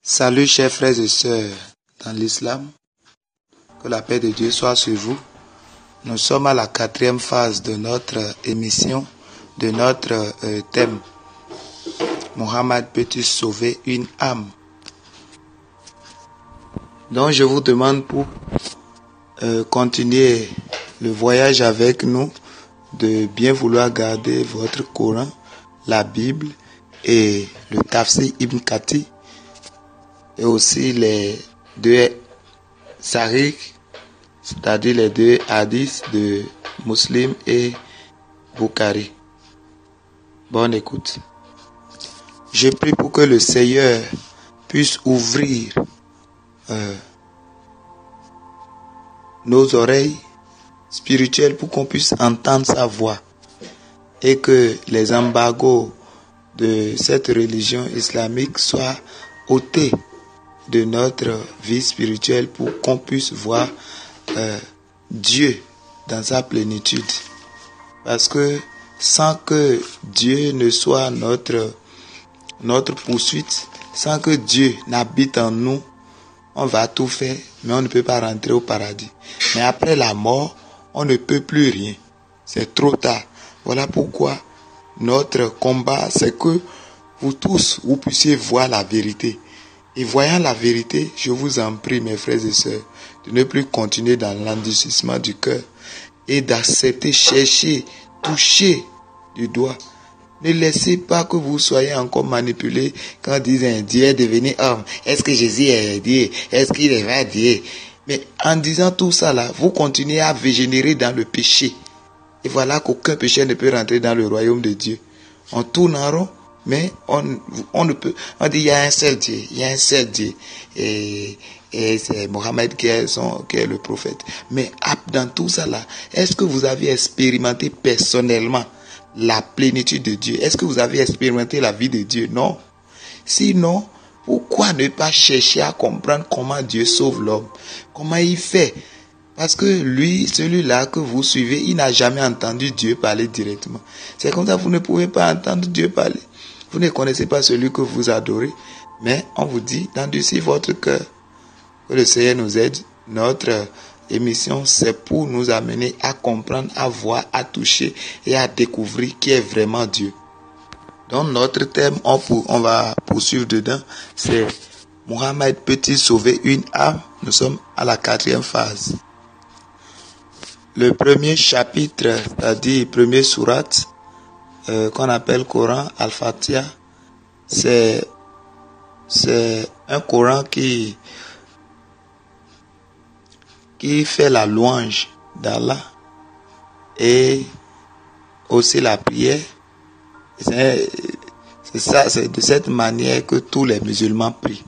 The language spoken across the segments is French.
Salut chers frères et sœurs dans l'islam, que la paix de Dieu soit sur vous. Nous sommes à la 4e phase de notre émission, de notre thème. Mohammed peut-il sauver une âme? Donc je vous demande pour continuer le voyage avec nous, de bien vouloir garder votre Coran, la Bible et le Tafsir Ibn Kathir, et aussi les deux Sahih, c'est-à-dire les deux hadiths de Muslim et Bukhari. Bonne écoute. Je prie pour que le Seigneur puisse ouvrir nos oreilles spirituelles pour qu'on puisse entendre sa voix et que les embargos de cette religion islamique soient ôtés de notre vie spirituelle pour qu'on puisse voir Dieu dans sa plénitude. Parce que sans que Dieu ne soit notre poursuite, sans que Dieu n'habite en nous, on va tout faire, mais on ne peut pas rentrer au paradis. Mais après la mort, on ne peut plus rien. C'est trop tard. Voilà pourquoi notre combat, c'est que vous tous, vous puissiez voir la vérité. Et voyant la vérité, je vous en prie, mes frères et sœurs, de ne plus continuer dans l'endurcissement du cœur et d'accepter, chercher, toucher du doigt. Ne laissez pas que vous soyez encore manipulés quand disent Dieu est devenu homme. Est-ce que Jésus est Dieu? Est-ce qu'il est vrai Dieu? Mais en disant tout ça là, vous continuez à végénérer dans le péché. Et voilà qu'aucun péché ne peut rentrer dans le royaume de Dieu. On tourne en rond. Mais on ne peut, on dit il y a un seul Dieu, et c'est Mohammed qui est le prophète. Mais dans tout ça là, est-ce que vous avez expérimenté personnellement la plénitude de Dieu? Est-ce que vous avez expérimenté la vie de Dieu? Non. Sinon, pourquoi ne pas chercher à comprendre comment Dieu sauve l'homme? Comment il fait? Parce que lui, celui-là que vous suivez, il n'a jamais entendu Dieu parler directement. C'est comme ça que vous ne pouvez pas entendre Dieu parler. Vous ne connaissez pas celui que vous adorez, mais on vous dit d'endurcir votre cœur. Que le Seigneur nous aide. Notre émission, c'est pour nous amener à comprendre, à voir, à toucher et à découvrir qui est vraiment Dieu. Donc notre thème, on va poursuivre dedans, c'est Mohammed peut-il sauver une âme? Nous sommes à la 4e phase. Le premier chapitre, c'est-à-dire premier sourate, qu'on appelle Coran Al-Fatiha, c'est un Coran qui fait la louange d'Allah et aussi la prière. C'est de cette manière que tous les musulmans prient.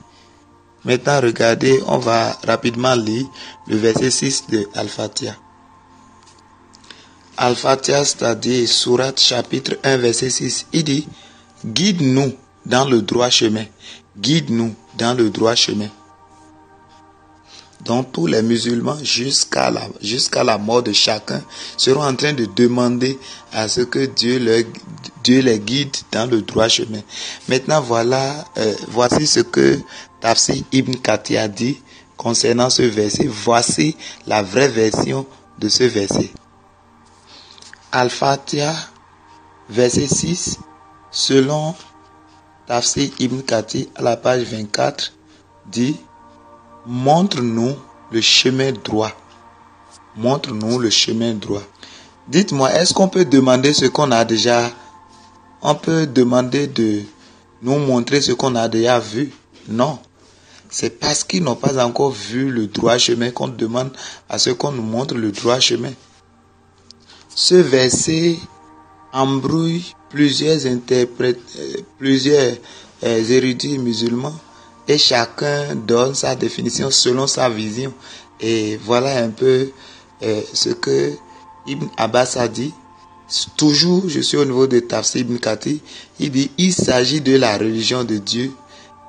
Maintenant, regardez, on va rapidement lire le verset 6 de Al-Fatiha. Al-Fatiha, c'est-à-dire Sourate chapitre 1 verset 6, il dit « Guide-nous dans le droit chemin, guide-nous dans le droit chemin. » Donc tous les musulmans jusqu'à la mort de chacun seront en train de demander à ce que Dieu les guide dans le droit chemin. Maintenant voici ce que Tafsir Ibn Kathir a dit concernant ce verset. Voici la vraie version de ce verset. Al-Fatiha, verset 6, selon Tafsir Ibn Kathir, à la page 24, dit « Montre-nous le chemin droit. » Montre-nous le chemin droit. Dites-moi, est-ce qu'on peut demander ce qu'on a déjà? On peut demander de nous montrer ce qu'on a déjà vu? Non. C'est parce qu'ils n'ont pas encore vu le droit chemin qu'on demande à ce qu'on nous montre le droit chemin. Ce verset embrouille plusieurs érudits musulmans et chacun donne sa définition selon sa vision. Et voilà un peu ce que Ibn Abbas a dit. Toujours, je suis au niveau de Tafsir Ibn Kathir, il dit il s'agit de la religion de Dieu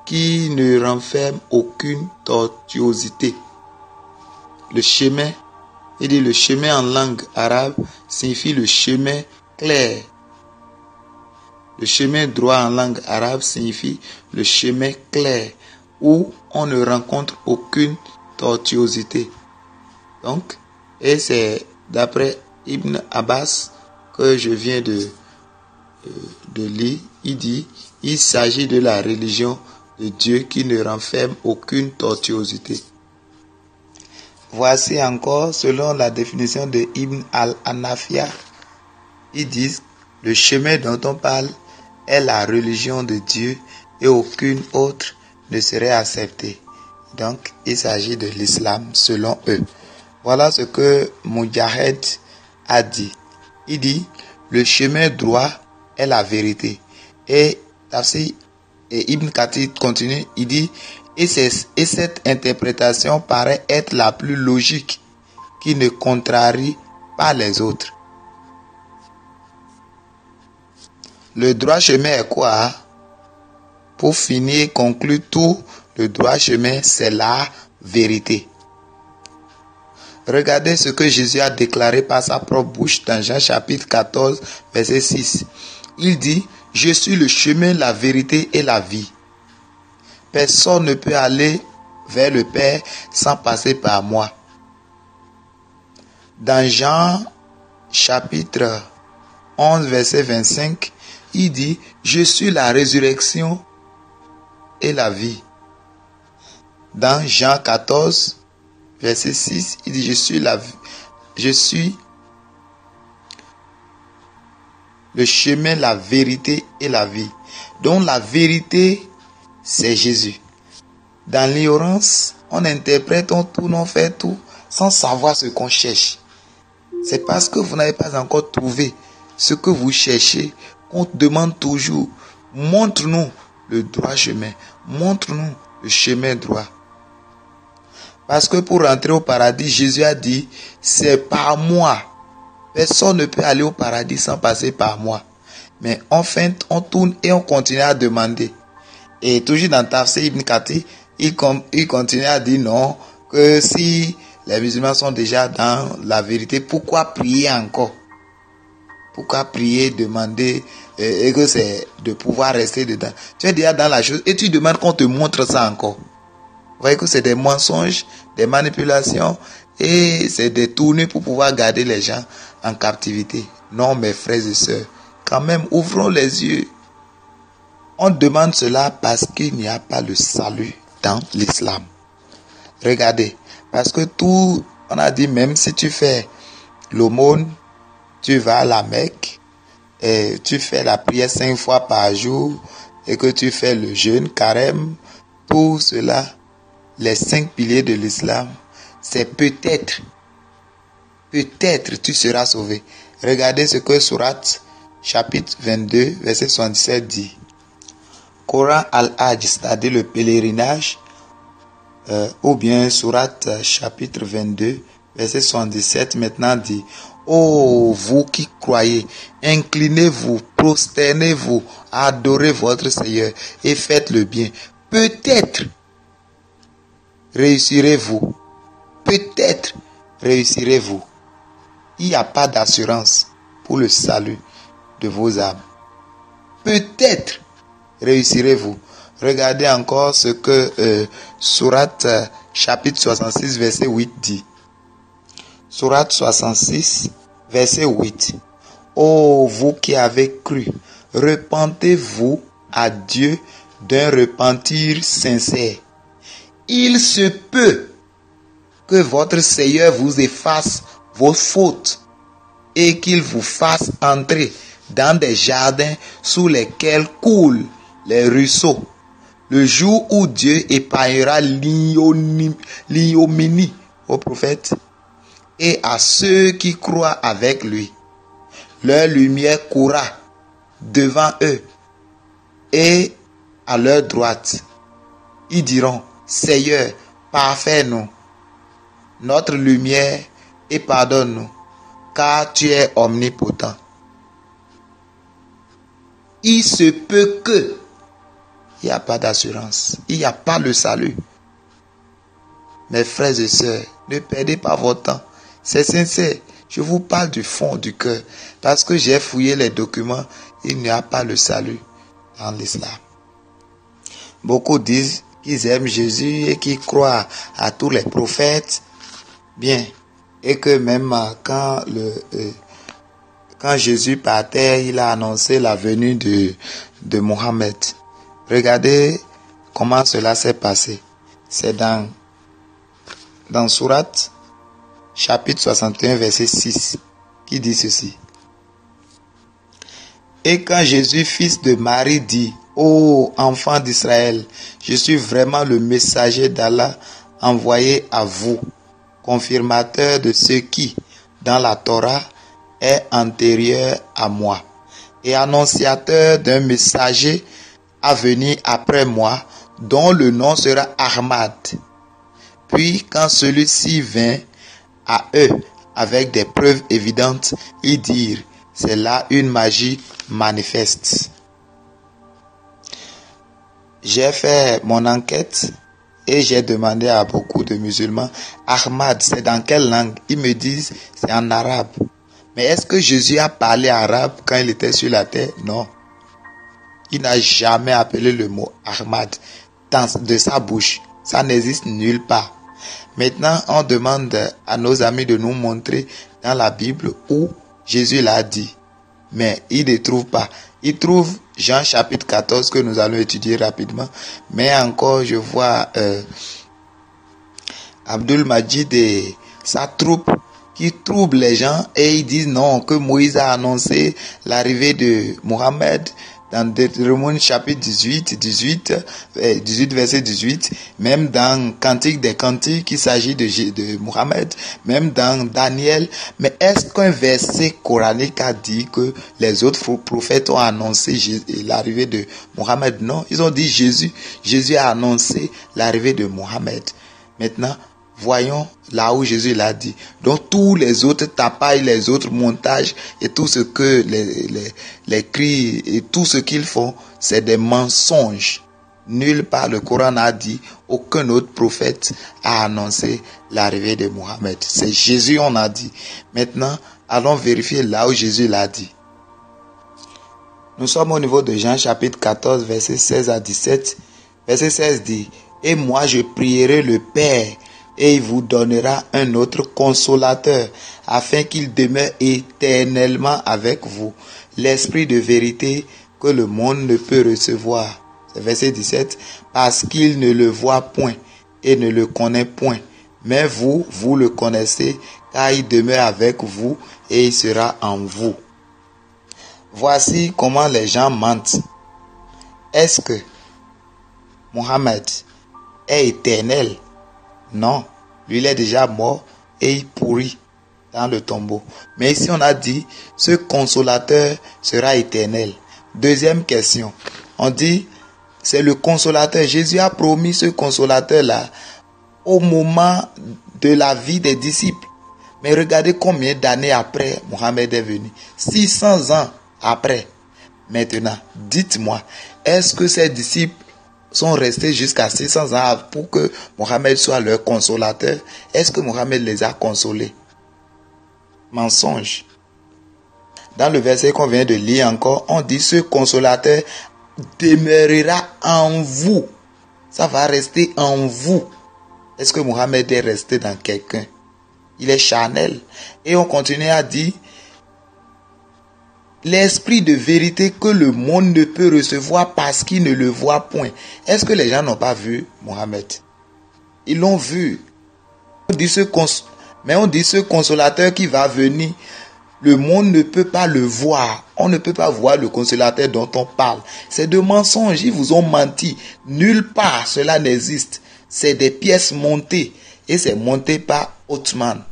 qui ne renferme aucune tortuosité. Le chemin, il dit le chemin en langue arabe signifie le chemin clair. Le chemin droit en langue arabe signifie le chemin clair. où on ne rencontre aucune tortuosité. Donc, et c'est d'après Ibn Abbas que je viens de lire. Il dit, il s'agit de la religion de Dieu qui ne renferme aucune tortuosité. Voici encore, selon la définition de Ibn al-Hanafiyya, ils disent, le chemin dont on parle est la religion de Dieu et aucune autre ne serait acceptée. Donc, il s'agit de l'islam selon eux. Voilà ce que Mujahid a dit. Il dit, le chemin droit est la vérité. Et Ibn Kathir continue, il dit, et cette interprétation paraît être la plus logique, qui ne contrarie pas les autres. Le droit chemin est quoi? Pour finir, conclure tout, le droit chemin, c'est la vérité. Regardez ce que Jésus a déclaré par sa propre bouche dans Jean chapitre 14, verset 6. Il dit, « Je suis le chemin, la vérité et la vie. Personne ne peut aller vers le Père sans passer par moi. » Dans Jean chapitre 11, verset 25, il dit, « Je suis la résurrection et la vie. » Dans Jean 14, verset 6, il dit, je suis le chemin, la vérité et la vie. Donc la vérité, c'est Jésus. Dans l'ignorance, on interprète, on tourne, on fait tout, sans savoir ce qu'on cherche. C'est parce que vous n'avez pas encore trouvé ce que vous cherchez, qu'on te demande toujours, montre-nous le droit chemin, montre-nous le chemin droit. Parce que pour rentrer au paradis, Jésus a dit, c'est par moi. Personne ne peut aller au paradis sans passer par moi. Mais enfin, on tourne et on continue à demander. Et toujours dans Tafsir Ibn Kathir, il continue à dire non, que si les musulmans sont déjà dans la vérité, pourquoi prier encore? Pourquoi prier, demander, et que c'est de pouvoir rester dedans? Tu es déjà dans la chose et tu demandes qu'on te montre ça encore. Vous voyez que c'est des mensonges, des manipulations et c'est des tournées pour pouvoir garder les gens en captivité. Non, mes frères et sœurs, quand même, ouvrons les yeux. On demande cela parce qu'il n'y a pas le salut dans l'islam. Regardez, parce que tout, on a dit, même si tu fais l'aumône, tu vas à la Mecque, et tu fais la prière 5 fois par jour, et que tu fais le jeûne, carême, tout cela, les 5 piliers de l'islam, c'est peut-être tu seras sauvé. Regardez ce que Surat chapitre 22, verset 77 dit. Coran al-Hajj, c'est-à-dire le pèlerinage, ou bien Surat chapitre 22, verset 77 maintenant dit, ô vous qui croyez, inclinez-vous, prosternez-vous, adorez votre Seigneur et faites le bien. Peut-être réussirez-vous. Peut-être réussirez-vous. Il n'y a pas d'assurance pour le salut de vos âmes. Peut-être réussirez-vous. Regardez encore ce que Surat chapitre 66 verset 8 dit. Surat 66 verset 8. Ô vous qui avez cru, repentez-vous à Dieu d'un repentir sincère. Il se peut que votre Seigneur vous efface vos fautes et qu'il vous fasse entrer dans des jardins sous lesquels coulent les ruisseaux, le jour où Dieu épargnera l'ignominie au prophète et à ceux qui croient avec lui. Leur lumière courra devant eux et à leur droite. Ils diront, Seigneur, parfais-nous notre lumière et pardonne-nous, car tu es omnipotent. Il se peut que il n'y a pas d'assurance, il n'y a pas le salut. Mes frères et sœurs, ne perdez pas votre temps. C'est sincère, je vous parle du fond du cœur, parce que j'ai fouillé les documents, il n'y a pas le salut dans l'islam. Beaucoup disent qu'ils aiment Jésus et qu'ils croient à tous les prophètes. Bien. Et que même quand Jésus partait, il a annoncé la venue de Mohammed. Regardez comment cela s'est passé. C'est dans Sourate, chapitre 61, verset 6, qui dit ceci. Et quand Jésus, fils de Marie, dit, « Ô enfants d'Israël, je suis vraiment le messager d'Allah envoyé à vous, confirmateur de ce qui, dans la Torah, est antérieur à moi, et annonciateur d'un messager à venir après moi, dont le nom sera Ahmad. Puis, quand celui-ci vint à eux avec des preuves évidentes, ils dirent, c'est là une magie manifeste. J'ai fait mon enquête et j'ai demandé à beaucoup de musulmans, Ahmad, c'est dans quelle langue? Ils me disent, c'est en arabe. Mais est-ce que Jésus a parlé arabe quand il était sur la terre? Non. Il n'a jamais appelé le mot Ahmad de sa bouche. Ça n'existe nulle part. Maintenant, on demande à nos amis de nous montrer dans la Bible où Jésus l'a dit. Mais ils ne trouvent pas. Ils trouvent Jean chapitre 14 que nous allons étudier rapidement. Mais encore, je vois Abdul Majid et sa troupe qui troublent les gens et ils disent non, que Moïse a annoncé l'arrivée de Mohammed dans Deutéronome chapitre 18 verset 18, même dans Cantique des Cantiques, il s'agit de Mohammed, même dans Daniel. Mais est-ce qu'un verset coranique a dit que les autres prophètes ont annoncé l'arrivée de Mohammed? Non, ils ont dit Jésus. Jésus a annoncé l'arrivée de Mohammed. Maintenant, voyons là où Jésus l'a dit. Donc tous les autres tapailles, les autres montages et tout ce que les cris et tout ce qu'ils font, c'est des mensonges. Nulle part le Coran n'a dit, aucun autre prophète a annoncé l'arrivée de Mohammed. C'est Jésus on a dit. Maintenant, allons vérifier là où Jésus l'a dit. Nous sommes au niveau de Jean chapitre 14, verset 16 à 17. Verset 16 dit, « Et moi je prierai le Père, et il vous donnera un autre consolateur, afin qu'il demeure éternellement avec vous, l'esprit de vérité que le monde ne peut recevoir. » C'est verset 17. « Parce qu'il ne le voit point et ne le connaît point. Mais vous, vous le connaissez, car il demeure avec vous et il sera en vous. » Voici comment les gens mentent. Est-ce que Mohammed est éternel? Non, lui il est déjà mort et il pourrit dans le tombeau. Mais ici on a dit, ce consolateur sera éternel. Deuxième question, on dit, c'est le consolateur. Jésus a promis ce consolateur-là au moment de la vie des disciples. Mais regardez combien d'années après Mohammed est venu. 600 ans après. Maintenant, dites-moi, est-ce que ces disciples sont restés jusqu'à 600 ans pour que Mohammed soit leur consolateur? Est-ce que Mohammed les a consolés? Mensonge. Dans le verset qu'on vient de lire encore, on dit ce consolateur demeurera en vous. Ça va rester en vous. Est-ce que Mohammed est resté dans quelqu'un? Il est charnel. Et on continue à dire, l'esprit de vérité que le monde ne peut recevoir parce qu'il ne le voit point. Est-ce que les gens n'ont pas vu Mohammed? Ils l'ont vu. Mais on dit ce consolateur qui va venir, le monde ne peut pas le voir. On ne peut pas voir le consolateur dont on parle. C'est de mensonges. Ils vous ont menti. Nulle part cela n'existe. C'est des pièces montées. Et c'est monté par Othman.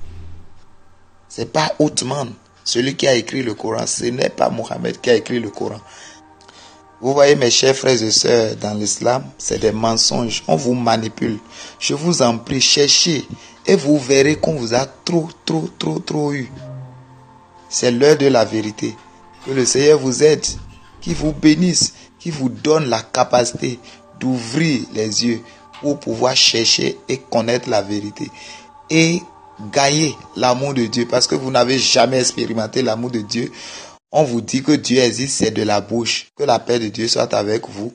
C'est pas Othman. Celui qui a écrit le Coran, ce n'est pas Mohammed qui a écrit le Coran. Vous voyez mes chers frères et sœurs dans l'islam, c'est des mensonges. On vous manipule. Je vous en prie, cherchez et vous verrez qu'on vous a trop eu. C'est l'heure de la vérité. Que le Seigneur vous aide, qu'il vous bénisse, qu'il vous donne la capacité d'ouvrir les yeux pour pouvoir chercher et connaître la vérité. Et gagner l'amour de Dieu, parce que vous n'avez jamais expérimenté l'amour de Dieu. On vous dit que Dieu existe, c'est de la bouche. Que la paix de Dieu soit avec vous.